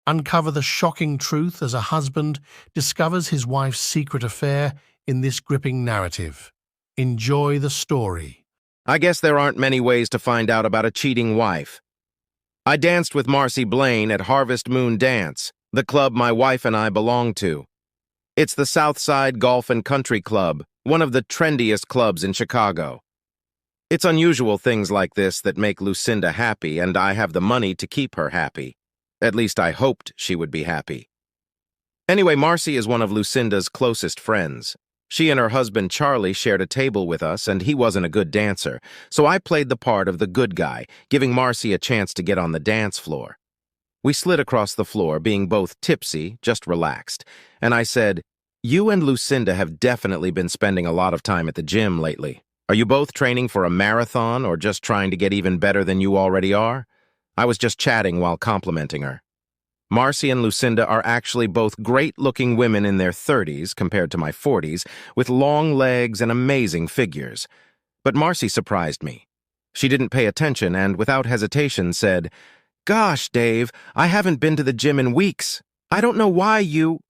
Uncover the shocking truth as a husband discovers his wife's secret affair in this gripping narrative. Enjoy the story. I guess there aren't many ways to find out about a cheating wife. I danced with Marcy Blaine at Harvest Moon Dance, the club my wife and I belong to. It's the Southside Golf and Country Club, one of the trendiest clubs in Chicago. It's unusual things like this that make Lucinda happy, and I have the money to keep her happy. At least I hoped she would be happy. Anyway, Marcy is one of Lucinda's closest friends. She and her husband Charlie shared a table with us, and he wasn't a good dancer, so I played the part of the good guy, giving Marcy a chance to get on the dance floor. We slid across the floor, being both tipsy, just relaxed, and I said, "You and Lucinda have definitely been spending a lot of time at the gym lately. Are you both training for a marathon or just trying to get even better than you already are?" I was just chatting while complimenting her. Marcy and Lucinda are actually both great-looking women in their 30s compared to my 40s, with long legs and amazing figures. But Marcy surprised me. She didn't pay attention and, without hesitation, said, "Gosh, Dave, I haven't been to the gym in weeks. I don't know why you—"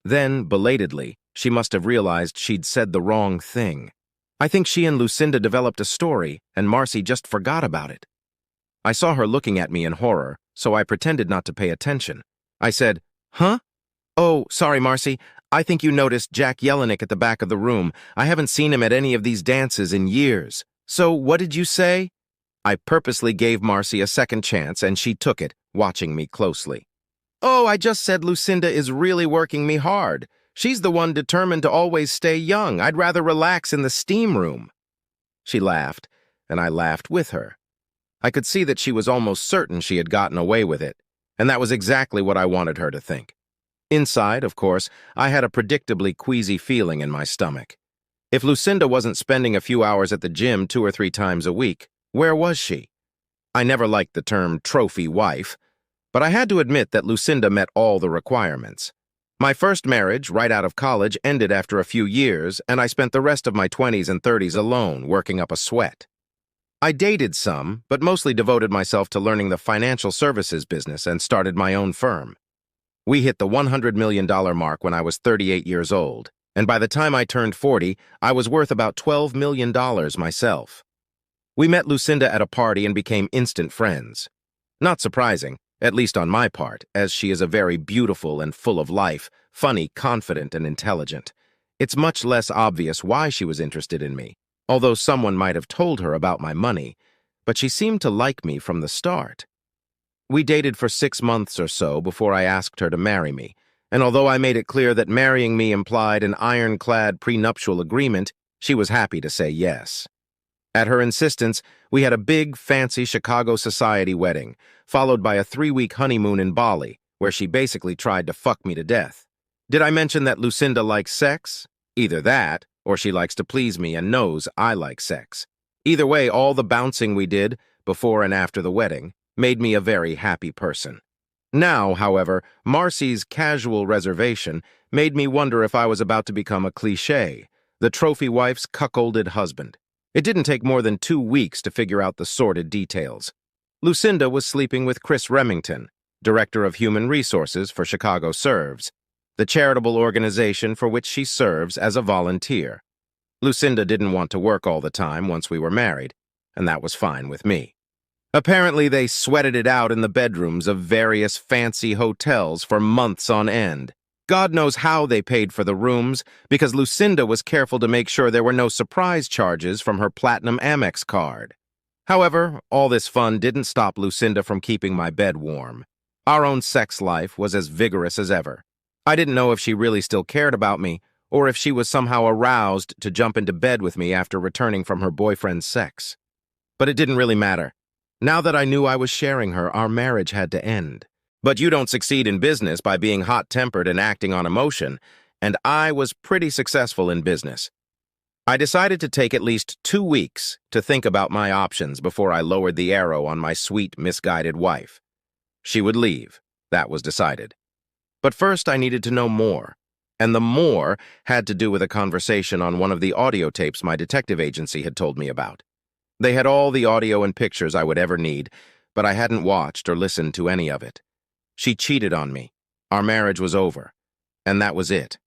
Then, belatedly, she must have realized she'd said the wrong thing. I think she and Lucinda developed a story, and Marcy just forgot about it. I saw her looking at me in horror, so I pretended not to pay attention. I said, "Huh? Oh, sorry, Marcy. I think you noticed Jack Yelenick at the back of the room. I haven't seen him at any of these dances in years. So what did you say?" I purposely gave Marcy a second chance, and she took it, watching me closely. "Oh, I just said Lucinda is really working me hard. She's the one determined to always stay young. I'd rather relax in the steam room." She laughed, and I laughed with her. I could see that she was almost certain she had gotten away with it, and that was exactly what I wanted her to think. Inside, of course, I had a predictably queasy feeling in my stomach. If Lucinda wasn't spending a few hours at the gym 2 or 3 times a week, where was she? I never liked the term trophy wife, but I had to admit that Lucinda met all the requirements. My first marriage, right out of college, ended after a few years, and I spent the rest of my 20s and 30s alone, working up a sweat. I dated some, but mostly devoted myself to learning the financial services business and started my own firm. We hit the $100 million mark when I was 38 years old, and by the time I turned 40, I was worth about $12 million myself. We met Lucinda at a party and became instant friends. Not surprising, at least on my part, as she is a very beautiful and full of life, funny, confident, and intelligent. It's much less obvious why she was interested in me, although someone might have told her about my money, but she seemed to like me from the start. We dated for 6 months or so before I asked her to marry me, and although I made it clear that marrying me implied an ironclad prenuptial agreement, she was happy to say yes. At her insistence, we had a big, fancy Chicago society wedding, followed by a 3-week honeymoon in Bali, where she basically tried to fuck me to death. Did I mention that Lucinda likes sex? Either that, or she likes to please me and knows I like sex. Either way, all the bouncing we did, before and after the wedding, made me a very happy person. Now, however, Marcy's casual reservation made me wonder if I was about to become a cliché, the trophy wife's cuckolded husband. It didn't take more than 2 weeks to figure out the sordid details. Lucinda was sleeping with Chris Remington, Director of Human Resources for Chicago Serves, the charitable organization for which she serves as a volunteer. Lucinda didn't want to work all the time once we were married, and that was fine with me. Apparently, they sweated it out in the bedrooms of various fancy hotels for months on end. God knows how they paid for the rooms, because Lucinda was careful to make sure there were no surprise charges from her Platinum Amex card. However, all this fun didn't stop Lucinda from keeping my bed warm. Our own sex life was as vigorous as ever. I didn't know if she really still cared about me, or if she was somehow aroused to jump into bed with me after returning from her boyfriend's sex. But it didn't really matter. Now that I knew I was sharing her, our marriage had to end. But you don't succeed in business by being hot-tempered and acting on emotion, and I was pretty successful in business. I decided to take at least 2 weeks to think about my options before I lowered the arrow on my sweet, misguided wife. She would leave. That was decided. But first I needed to know more, and the more had to do with a conversation on one of the audio tapes my detective agency had told me about. They had all the audio and pictures I would ever need, but I hadn't watched or listened to any of it. She cheated on me. Our marriage was over. And that was it.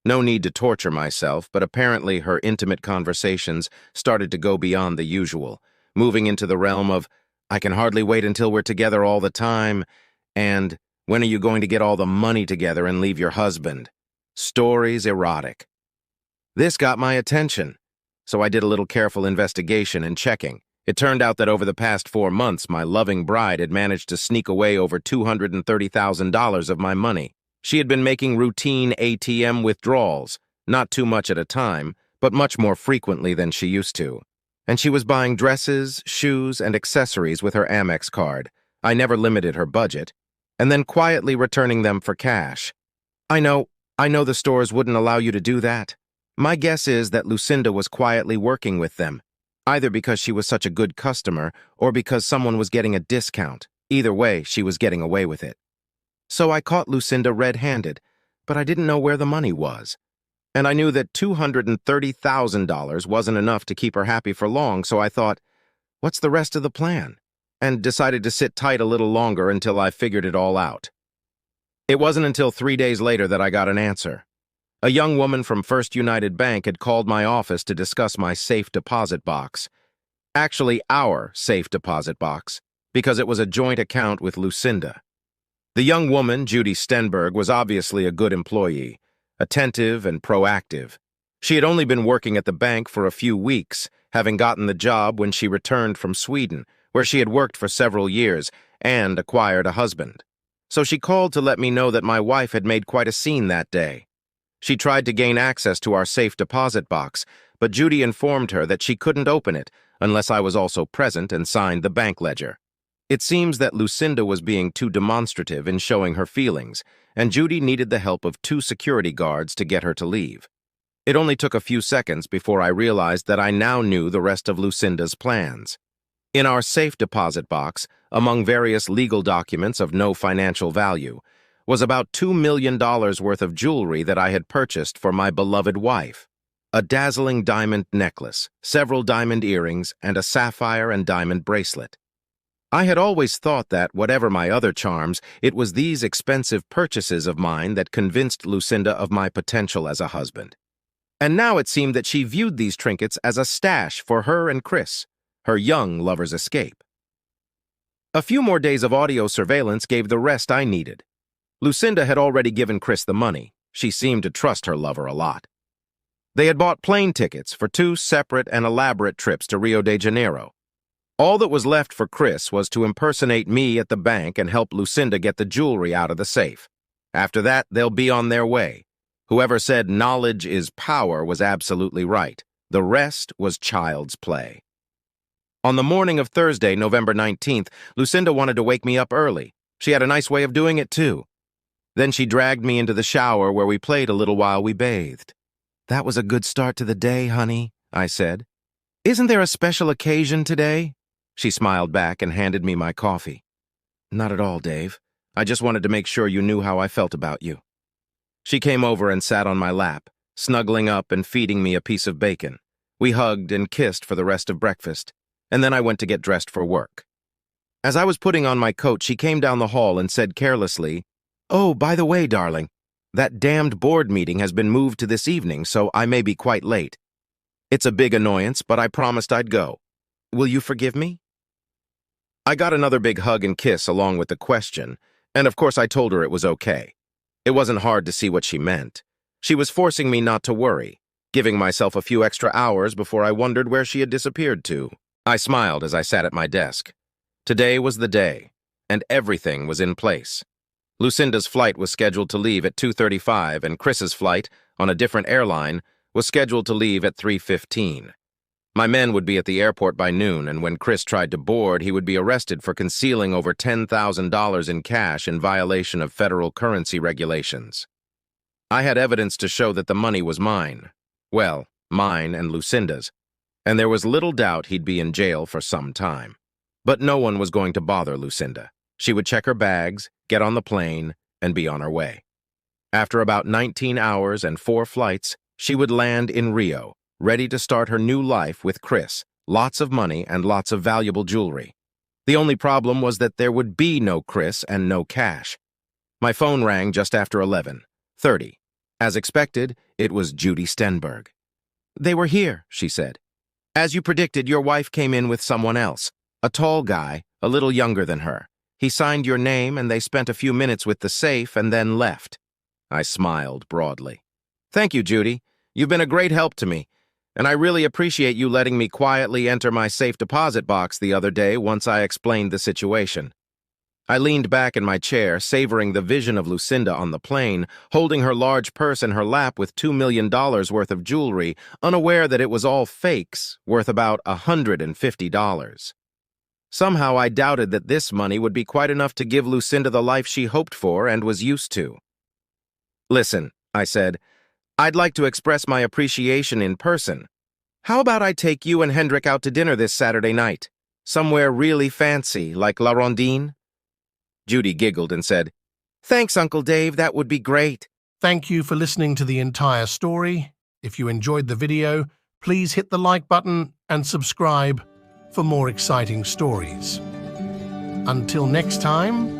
No need to torture myself, but apparently her intimate conversations started to go beyond the usual, moving into the realm of, I can hardly wait until we're together all the time, and when are you going to get all the money together and leave your husband? Stories erotic. This got my attention, so I did a little careful investigation and checking. It turned out that over the past 4 months, my loving bride had managed to sneak away over $230,000 of my money. She had been making routine ATM withdrawals, not too much at a time, but much more frequently than she used to. And she was buying dresses, shoes, and accessories with her Amex card. I never limited her budget, and then quietly returning them for cash. I know the stores wouldn't allow you to do that. My guess is that Lucinda was quietly working with them, either because she was such a good customer or because someone was getting a discount. Either way, she was getting away with it. So I caught Lucinda red-handed, but I didn't know where the money was. And I knew that $230,000 wasn't enough to keep her happy for long, so I thought, what's the rest of the plan? And decided to sit tight a little longer until I figured it all out. It wasn't until 3 days later that I got an answer. A young woman from First United Bank had called my office to discuss my safe deposit box. Actually, our safe deposit box, because it was a joint account with Lucinda. The young woman, Judy Stenberg, was obviously a good employee, attentive and proactive. She had only been working at the bank for a few weeks, having gotten the job when she returned from Sweden, where she had worked for several years and acquired a husband. So she called to let me know that my wife had made quite a scene that day. She tried to gain access to our safe deposit box, but Judy informed her that she couldn't open it unless I was also present and signed the bank ledger. It seems that Lucinda was being too demonstrative in showing her feelings, and Judy needed the help of 2 security guards to get her to leave. It only took a few seconds before I realized that I now knew the rest of Lucinda's plans. In our safe deposit box, among various legal documents of no financial value, was about $2 million worth of jewelry that I had purchased for my beloved wife. A dazzling diamond necklace, several diamond earrings, and a sapphire and diamond bracelet. I had always thought that, whatever my other charms, it was these expensive purchases of mine that convinced Lucinda of my potential as a husband. And now it seemed that she viewed these trinkets as a stash for her and Chris, her young lover's escape. A few more days of audio surveillance gave the rest I needed. Lucinda had already given Chris the money. She seemed to trust her lover a lot. They had bought plane tickets for 2 separate and elaborate trips to Rio de Janeiro. All that was left for Chris was to impersonate me at the bank and help Lucinda get the jewelry out of the safe. After that, they'll be on their way. Whoever said knowledge is power was absolutely right. The rest was child's play. On the morning of Thursday, November 19th, Lucinda wanted to wake me up early. She had a nice way of doing it, too. Then she dragged me into the shower where we played a little while we bathed. "That was a good start to the day, honey," I said. "Isn't there a special occasion today?" She smiled back and handed me my coffee. "Not at all, Dave. I just wanted to make sure you knew how I felt about you." She came over and sat on my lap, snuggling up and feeding me a piece of bacon. We hugged and kissed for the rest of breakfast, and then I went to get dressed for work. As I was putting on my coat, she came down the hall and said carelessly, "Oh, by the way, darling, that damned board meeting has been moved to this evening, so I may be quite late. It's a big annoyance, but I promised I'd go. Will you forgive me?" I got another big hug and kiss along with the question, and of course I told her it was okay. It wasn't hard to see what she meant. She was forcing me not to worry, giving myself a few extra hours before I wondered where she had disappeared to. I smiled as I sat at my desk. Today was the day, and everything was in place. Lucinda's flight was scheduled to leave at 2:35, and Chris's flight, on a different airline, was scheduled to leave at 3:15. My men would be at the airport by noon, and when Chris tried to board, he would be arrested for concealing over $10,000 in cash in violation of federal currency regulations. I had evidence to show that the money was mine. Well, mine and Lucinda's, and there was little doubt he'd be in jail for some time. But no one was going to bother Lucinda. She would check her bags, get on the plane, and be on her way. After about 19 hours and 4 flights, she would land in Rio, ready to start her new life with Chris, lots of money and lots of valuable jewelry. The only problem was that there would be no Chris and no cash. My phone rang just after 11:30. As expected, it was Judy Stenberg. "They were here," she said. "As you predicted, your wife came in with someone else, a tall guy, a little younger than her. He signed your name and they spent a few minutes with the safe and then left." I smiled broadly. "Thank you, Judy. You've been a great help to me, and I really appreciate you letting me quietly enter my safe deposit box the other day once I explained the situation." I leaned back in my chair, savoring the vision of Lucinda on the plane, holding her large purse in her lap with $2 million worth of jewelry, unaware that it was all fakes, worth about $150. Somehow I doubted that this money would be quite enough to give Lucinda the life she hoped for and was used to. "Listen," I said, "I'd like to express my appreciation in person. How about I take you and Hendrik out to dinner this Saturday night? Somewhere really fancy, like La Rondine?" Judy giggled and said, "Thanks, Uncle Dave, that would be great." Thank you for listening to the entire story. If you enjoyed the video, please hit the like button and subscribe for more exciting stories. Until next time.